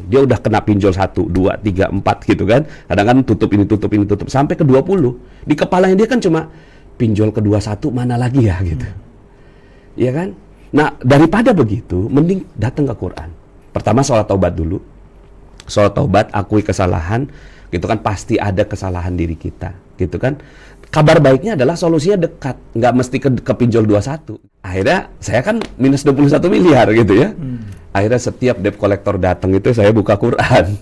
Dia udah kena pinjol 1, 2, 3, 4 gitu kan. Kadang kan tutup ini, sampai ke 20. Di kepalanya dia kan cuma pinjol ke 21 mana lagi ya gitu. Iya kan? Nah, daripada begitu, mending datang ke Quran. Pertama sholat taubat dulu. Sholat taubat, akui kesalahan, gitu kan, pasti ada kesalahan diri kita, gitu kan. Kabar baiknya adalah solusinya dekat, nggak mesti ke pinjol 21. Akhirnya saya kan minus 21 miliar gitu ya. Akhirnya setiap debt collector datang itu saya buka Quran.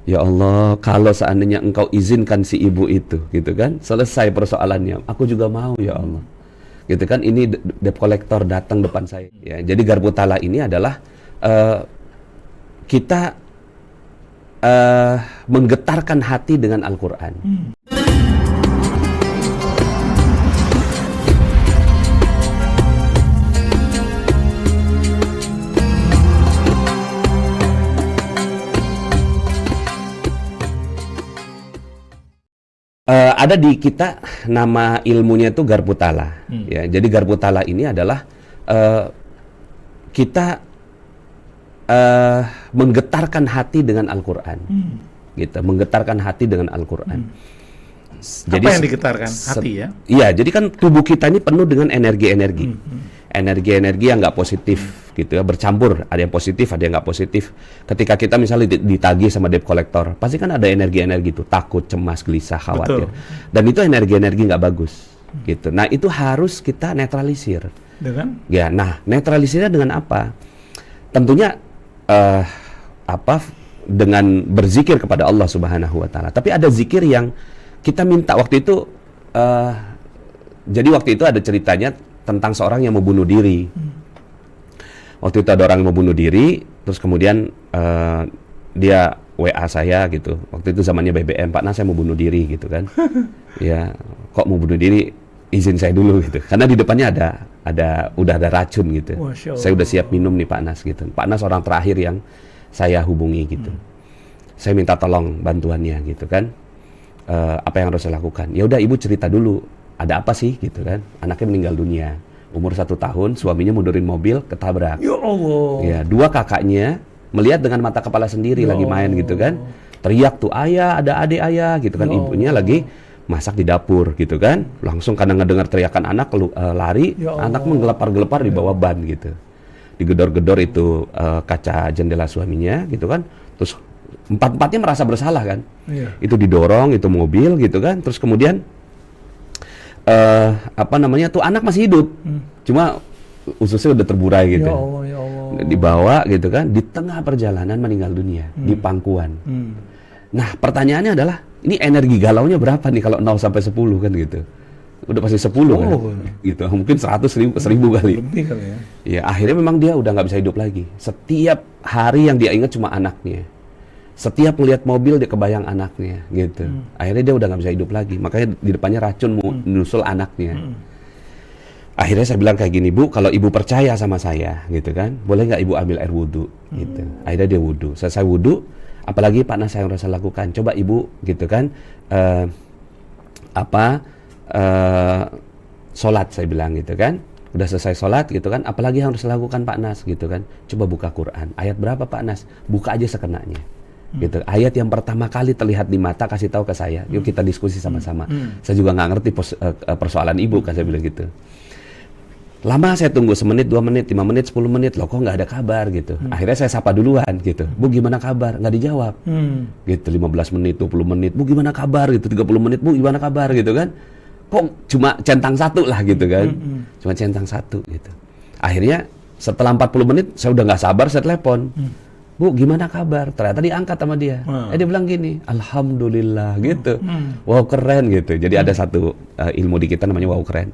Ya Allah, kalau seandainya engkau izinkan si ibu itu, gitu kan, selesai persoalannya, aku juga mau ya Allah. Gitu kan, ini debt collector datang depan saya. Ya, jadi Garpu Tala ini adalah kita menggetarkan hati dengan Al-Quran. Ada di kita nama ilmunya itu Garpu Tala. Ya, jadi Garpu Tala ini adalah kita menggetarkan hati dengan Al-Quran. Gitu, menggetarkan hati dengan Al-Quran. Jadi, apa yang digetarkan? Hati ya? Iya, jadi kan tubuh kita ini penuh dengan energi-energi. Energi-energi yang nggak positif, gitu ya, bercampur. Ada yang positif, ada yang nggak positif. Ketika kita misalnya ditagih sama debt collector, pasti kan ada energi-energi itu, takut, cemas, gelisah, khawatir. Betul. Dan itu energi-energi nggak bagus, gitu. Nah, itu harus kita netralisir. Dengan? Ya, nah, netralisirnya dengan apa? Tentunya dengan berzikir kepada Allah Subhanahu wa Ta'ala. Tapi ada zikir yang kita minta waktu itu. Jadi waktu itu ada ceritanya tentang seorang yang mau bunuh diri. Waktu itu ada orang yang mau bunuh diri, terus kemudian dia WA saya gitu. Waktu itu zamannya BBM, Pak Nas, saya mau bunuh diri gitu kan. Ya, kok mau bunuh diri? Izin saya dulu gitu. Karena di depannya udah ada racun gitu. Saya udah siap minum nih Pak Nas gitu. Pak Nas orang terakhir yang saya hubungi gitu. Saya minta tolong bantuannya gitu kan. Apa yang harus saya lakukan? Ya udah, ibu cerita dulu. Ada apa sih gitu kan? Anaknya meninggal dunia, umur 1 tahun, suaminya mundurin mobil, ketabrak. Ya Allah. Ya, 2 kakaknya melihat dengan mata kepala sendiri lagi main gitu kan. Teriak tuh, ayah, ada adik ayah gitu kan. Ibunya lagi masak di dapur gitu kan. Langsung kadang ngedengar teriakan anak, lari, anak menggelepar-gelepar di bawah ban gitu. Digedor-gedor itu kaca jendela suaminya gitu kan. Terus empat-empatnya merasa bersalah kan. Itu didorong, itu mobil gitu kan. Terus kemudian tuh anak masih hidup, cuma ususnya udah terburai gitu. Ya Allah, ya Allah. Dibawa gitu kan, di tengah perjalanan meninggal dunia di pangkuan. Nah, pertanyaannya adalah, ini energi galaunya berapa nih kalau 0 sampai 10 kan gitu. Udah pasti 10 kan. Gitu. Mungkin 100 1000 kali. Lebih kali ya. Ya, akhirnya memang dia udah nggak bisa hidup lagi. Setiap hari yang dia ingat cuma anaknya. Setiap melihat mobil dia kebayang anaknya gitu. Akhirnya dia udah nggak bisa hidup lagi. Makanya di depannya racun menyusul anaknya. Akhirnya saya bilang kayak gini, Bu, kalau ibu percaya sama saya gitu kan, boleh nggak ibu ambil air wudhu gitu. Akhirnya dia wudhu. Selesai wudhu, apalagi Pak Nas yang harus saya lakukan. Coba ibu gitu kan, sholat, saya bilang gitu kan. Udah selesai sholat gitu kan, apalagi yang harus lakukan Pak Nas gitu kan. Coba buka Quran. Ayat berapa Pak Nas? Buka aja sekenanya. Gitu. Ayat yang pertama kali terlihat di mata, kasih tahu ke saya. Yuk kita diskusi sama-sama. Saya juga nggak ngerti persoalan ibu, kan saya bilang gitu. Lama saya tunggu, 1 menit, 2 menit, 5 menit, 10 menit, loh kok nggak ada kabar gitu. Akhirnya saya sapa duluan gitu. Bu, gimana kabar? Nggak dijawab. Gitu, 15 menit, 20 menit, Bu gimana kabar gitu, 30 menit, Bu gimana kabar gitu kan. Kok cuma centang 1 lah gitu kan. Cuma centang 1 gitu. Akhirnya setelah 40 menit saya udah nggak sabar, saya telepon. Bu, gimana kabar? Ternyata diangkat sama dia. Dia bilang gini, Alhamdulillah gitu. Wow, keren gitu. Jadi ada satu ilmu di kita namanya wow keren.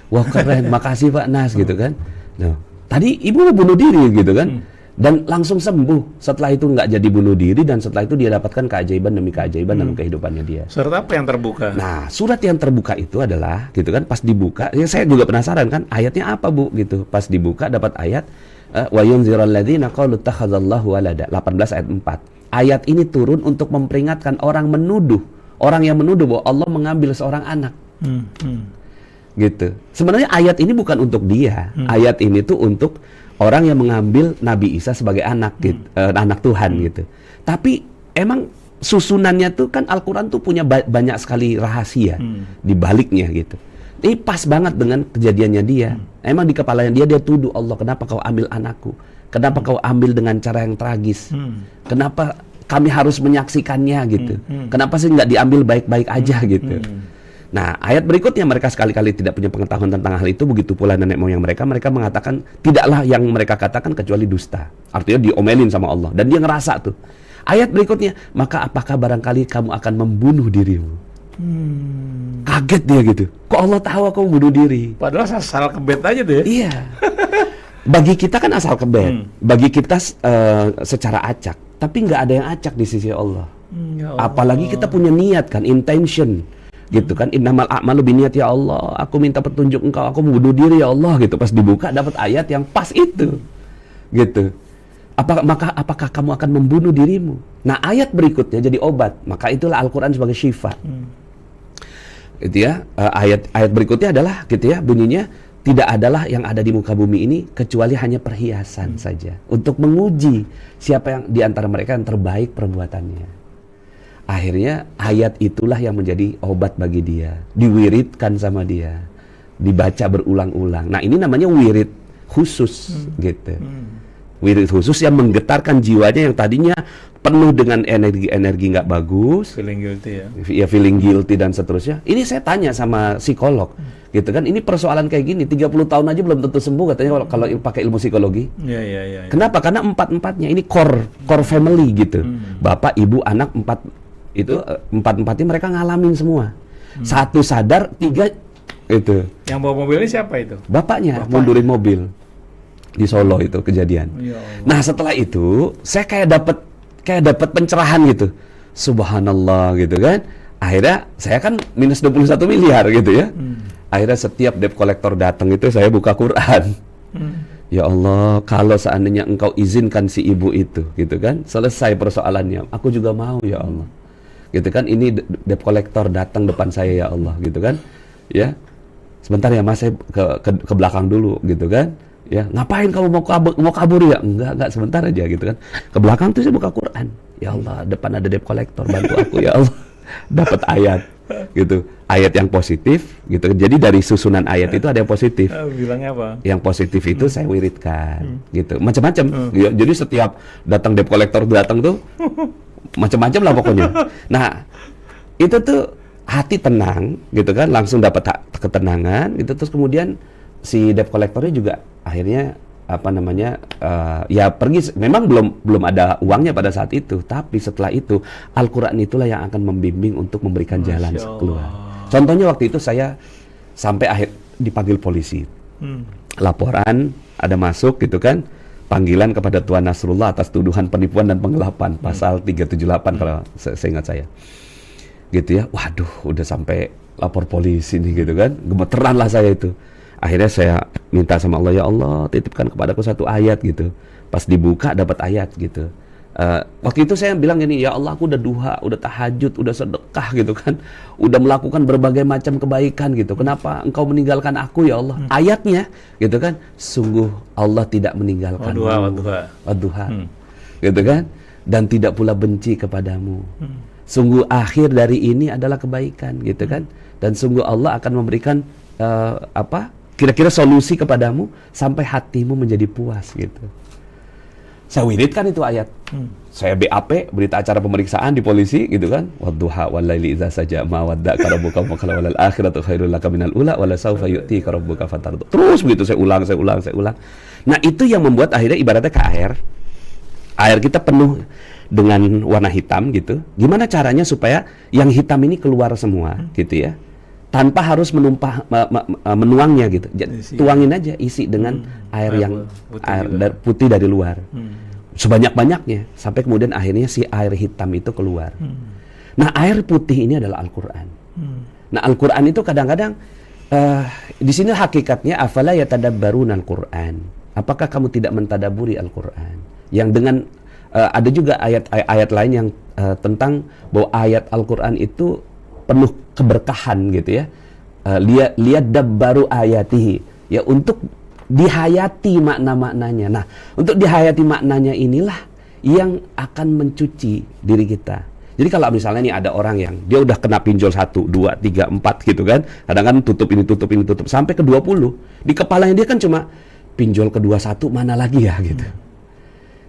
Wow, keren. Makasih Pak Nas gitu kan. Nah, tadi ibu mau bunuh diri gitu kan. Dan langsung sembuh. Setelah itu nggak jadi bunuh diri, dan setelah itu dia dapatkan keajaiban demi keajaiban dalam kehidupannya dia. Surat apa yang terbuka? Nah, surat yang terbuka itu adalah gitu kan, pas dibuka, ya saya juga penasaran kan, ayatnya apa Bu gitu. Pas dibuka dapat ayat wa yunzirul ladzina qalu takhadzallahu walada, 18 ayat 4. Ayat ini turun untuk memperingatkan orang yang menuduh bahwa Allah mengambil seorang anak. Gitu. Sebenarnya ayat ini bukan untuk dia. Ayat ini tuh untuk orang yang mengambil Nabi Isa sebagai anak gitu, anak Tuhan gitu. Tapi emang susunannya tuh kan Al-Quran tuh punya banyak sekali rahasia di baliknya gitu. Ini pas banget dengan kejadiannya dia. Emang di kepalanya dia tuduh Allah, kenapa kau ambil anakku? Kenapa kau ambil dengan cara yang tragis? Kenapa kami harus menyaksikannya gitu? Kenapa sih nggak diambil baik-baik aja gitu? Nah, ayat berikutnya mereka sekali-kali tidak punya pengetahuan tentang hal itu. Begitu pula nenek moyang mereka mengatakan tidaklah yang mereka katakan kecuali dusta. Artinya diomelin sama Allah. Dan dia ngerasa tuh. Ayat berikutnya, maka apakah barangkali kamu akan membunuh dirimu? Kaget dia gitu. Kok Allah tahu aku bunuh diri? Padahal asal kebet aja tuh ya. Iya. Bagi kita kan asal kebet. Bagi kita secara acak. Tapi nggak ada yang acak di sisi Allah. Ya Allah. Apalagi kita punya niat kan, intention. Gitu kan, innamal a'malu binniyat, ya Allah, aku minta petunjuk engkau, aku mau bunuh diri ya Allah gitu. Pas dibuka dapat ayat yang pas itu. Gitu. Apakah kamu akan membunuh dirimu? Nah, ayat berikutnya jadi obat. Maka itulah Al-Qur'an sebagai syifa. Gitu ya. Ayat berikutnya adalah gitu ya, bunyinya, tidak adalah yang ada di muka bumi ini kecuali hanya perhiasan saja untuk menguji siapa yang di antara mereka yang terbaik perbuatannya. Akhirnya ayat itulah yang menjadi obat bagi dia, diwiridkan sama dia, dibaca berulang-ulang. Nah, ini namanya wirid khusus gitu. Wirid khusus yang menggetarkan jiwanya yang tadinya penuh dengan energi nggak bagus, Feeling guilty ya. ya feeling guilty dan seterusnya. Ini saya tanya sama psikolog, gitu kan. Ini persoalan kayak gini, 30 tahun aja belum tentu sembuh katanya kalau pakai ilmu psikologi. Iya. Kenapa? Karena empat-empatnya ini core family gitu. Bapak, ibu, anak, empat-empatnya mereka ngalamin semua. Satu sadar, tiga itu. Yang bawa mobil ini siapa itu? Bapaknya mundurin mobil di Solo itu kejadian. Ya Allah. Nah, setelah itu saya kayak dapat pencerahan gitu. Subhanallah gitu kan. Akhirnya saya kan minus 21 miliar gitu ya. Akhirnya setiap debt collector datang itu saya buka Quran. Ya Allah, kalau seandainya engkau izinkan si ibu itu gitu kan, selesai persoalannya, aku juga mau ya Allah. Gitu kan, ini debt collector datang depan saya ya Allah gitu kan. Ya. Sebentar ya Mas, saya ke belakang dulu gitu kan. Ya, ngapain kamu mau kabur ya? Enggak, sebentar aja gitu kan. Ke belakang tuh saya buka Quran. Ya Allah, depan ada debt collector, bantu aku ya Allah. Dapat ayat gitu. Ayat yang positif gitu. Jadi dari susunan ayat itu ada yang positif. Bilangnya apa? Yang positif itu saya wiridkan gitu. Macam-macam. Ya, jadi setiap datang debt collector datang tuh macam-macam lah pokoknya. Nah, itu tuh hati tenang gitu kan, langsung dapat ketenangan gitu. Terus kemudian si debt collectornya juga akhirnya ya pergi. Memang belum ada uangnya pada saat itu, tapi setelah itu Al-Quran itulah yang akan membimbing untuk memberikan jalan keluar. Contohnya waktu itu saya sampai akhir dipanggil polisi, laporan ada masuk gitu kan, panggilan kepada Tuan Nasrullah atas tuduhan penipuan dan penggelapan, pasal 378 kalau seingat saya gitu ya. Waduh, udah sampai lapor polisi nih gitu kan, gemeteran lah saya itu. Akhirnya saya minta sama Allah, ya Allah titipkan kepadaku satu ayat gitu. Pas dibuka dapat ayat gitu. Waktu itu saya bilang gini, ya Allah aku udah duha, udah tahajud, udah sedekah gitu kan, udah melakukan berbagai macam kebaikan gitu. Kenapa engkau meninggalkan aku ya Allah? Ayatnya gitu kan, sungguh Allah tidak meninggalkan Wadduha. Gitu kan, dan tidak pula benci kepadamu. Sungguh akhir dari ini adalah kebaikan gitu kan, dan sungguh Allah akan memberikan kira-kira solusi kepadamu sampai hatimu menjadi puas gitu. Saya wiridkan itu ayat. Saya BAP, berita acara pemeriksaan di polisi gitu kan. Wadduha wal laili idza saja ma wadda'aka rabbuka wa qala wal akhiratu khairul laka minal ula wala sawfa yu'tika rabbuka fatarda. Terus begitu saya ulang. Nah, itu yang membuat akhirnya ibaratnya ke air. Air kita penuh dengan warna hitam gitu. Gimana caranya supaya yang hitam ini keluar semua gitu ya? Tanpa harus menuangnya gitu. Tuangin aja, isi dengan air yang putih dari luar. Sebanyak-banyaknya sampai kemudian akhirnya si air hitam itu keluar. Nah, air putih ini adalah Al-Qur'an. Nah, Al-Qur'an itu kadang-kadang di sini hakikatnya afala yatadabbaruna Al-Qur'an. Apakah kamu tidak mentadaburi Al-Qur'an? Yang dengan ada juga ayat lain yang tentang bahwa ayat Al-Qur'an itu penuh keberkahan gitu ya. Lihat dabbaru ayatihi. Ya, untuk dihayati makna-maknanya. Nah, untuk dihayati maknanya inilah yang akan mencuci diri kita. Jadi kalau misalnya nih ada orang yang dia udah kena pinjol 1, 2, 3, 4 gitu kan. Kadang-kadang tutup ini, tutup ini, tutup sampai ke 20. Di kepalanya dia kan cuma pinjol kedua 1 mana lagi ya gitu.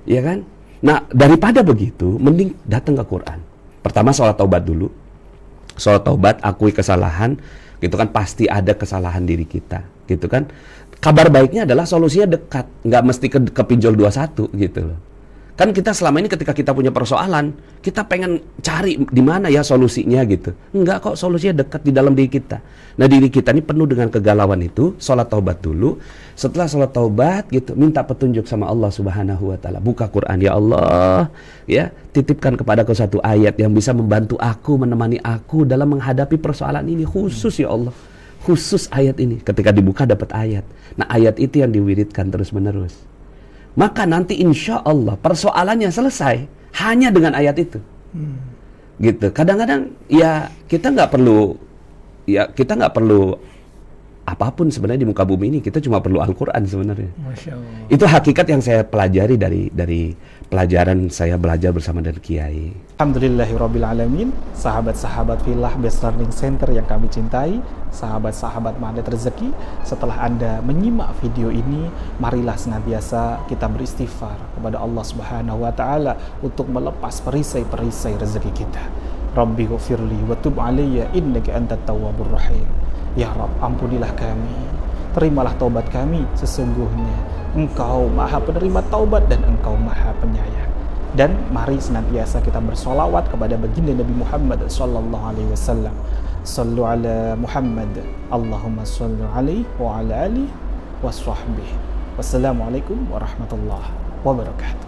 Iya kan? Nah, daripada begitu mending datang ke Quran. Pertama sholat taubat dulu. Sholat taubat, akui kesalahan, gitu kan, pasti ada kesalahan diri kita, gitu kan. Kabar baiknya adalah solusinya dekat, nggak mesti ke pinjol 21 gitu loh. Kan kita selama ini ketika kita punya persoalan, kita pengen cari di mana ya solusinya gitu. Enggak kok, solusinya dekat di dalam diri kita. Nah, diri kita ini penuh dengan kegalauan itu, sholat taubat dulu. Setelah sholat taubat gitu, minta petunjuk sama Allah Subhanahu wa taala. Buka Quran, ya Allah, ya, titipkan kepadaku satu ayat yang bisa membantu aku, menemani aku dalam menghadapi persoalan ini khusus ya Allah. Khusus ayat ini. Ketika dibuka dapat ayat. Nah, ayat itu yang diwiridkan terus-menerus. Maka nanti insya Allah persoalannya selesai hanya dengan ayat itu. Gitu. Kadang-kadang ya kita nggak perlu apapun sebenarnya di muka bumi ini, kita cuma perlu Al-Quran sebenarnya. Masya Allah. Itu hakikat yang saya pelajari dari pelajaran saya belajar bersama dengan Kiai. Alhamdulillahirrabbilalamin. Sahabat-sahabat Filah Best Learning Center yang kami cintai, sahabat-sahabat Magnet Rezeki, setelah Anda menyimak video ini, marilah senantiasa kita beristighfar kepada Allah Subhanahu wa taala untuk melepas perisai-perisai rezeki kita. Rabbi ghfirli wa tub alayya innaka antat tawwabur rahim. Ya Rabb, ampunilah kami, terimalah taubat kami, sesungguhnya Engkau Maha Penerima Taubat dan Engkau Maha Penyayang. Dan mari senantiasa kita bersolawat kepada baginda Nabi Muhammad sallallahu alaihi wasallam. Sallu ala Muhammad, Allahumma salli alaihi wa ala alihi wa sahbihi. Wassalamualaikum warahmatullahi wabarakatuh.